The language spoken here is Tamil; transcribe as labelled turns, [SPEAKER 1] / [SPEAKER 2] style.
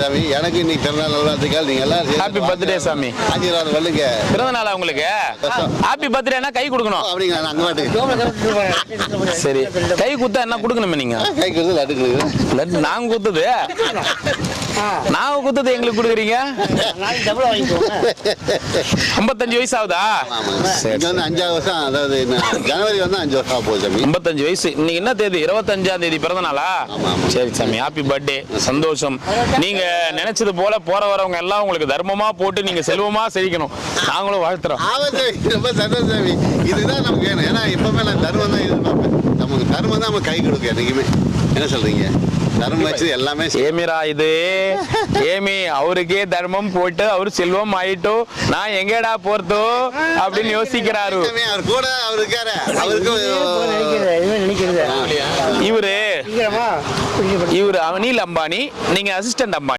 [SPEAKER 1] சாமி. எனக்கு இன்னைக்கு பிறந்தநாள் நல்வாழ்த்துக்கள். நீங்க எல்லாம்
[SPEAKER 2] ஹாப்பி பர்த்டே சாமி.
[SPEAKER 1] ஆசீர்வாதம் பண்ணுங்க.
[SPEAKER 2] பிறந்த நாளா உங்களுக்கு? ஹாப்பி பர்த்டேனா கை கொடுக்கணும்.
[SPEAKER 1] அப்படிங்களா? நான் அங்க
[SPEAKER 2] சரி, கை குத்தா என்ன கொடுக்கணுமே நீங்க?
[SPEAKER 1] கை கொடுத்து லட்டு
[SPEAKER 2] லட்டு நாங்க குத்துது, நாங்க குத்துது எங்களுக்கு கொடுக்குறீங்க. 55 வயசு ஆகுதா?
[SPEAKER 1] இங்க வந்து 5 வருஷம், அதாவது ஜனவரி வந்து 5 வருஷம் போகுது சாமி.
[SPEAKER 2] 55 வயசு. இன்னைக்கு என்ன தேதி? 25ஆம் தேதி பிறந்த நாளா? சரி சாமி, ஹாப்பி பர்த்டே. சந்தோஷம். நீங்க நினைச்சது போல போற வரவங்க எல்லாம் உங்களுக்கு தர்மமா போட்டு நீங்க செல்வமா செழிக்கணும். நாங்களும் வாழ்த்துறோம்.
[SPEAKER 1] ரொம்ப சந்தோஷம் சாமி. இதுதான் நமக்கு வேணும். ஏன்னா எப்பவுமே நான் தர்மம் தான் எதிர்பார்ப்பேன். நமக்கு தர்மம் தான் நம்ம கை கொடுக்கும் என்னைக்குமே. என்ன சொல்றீங்க? தர்மம் வச்சு எல்லாமே
[SPEAKER 2] ஏமிரா இது ஏமி அவருக்கே தர்மம் போட்டு அவரு செல்வம் ஆயிட்டோ நான் எங்கடா போறதோ அப்படின்னு யோசிக்கிறாரு.
[SPEAKER 1] அவர் கூட அவர் இருக்காரு. அவருக்கு
[SPEAKER 2] இவரு அனில் அம்பானி, நீங்க அசிஸ்டன்ட் அம்பானி.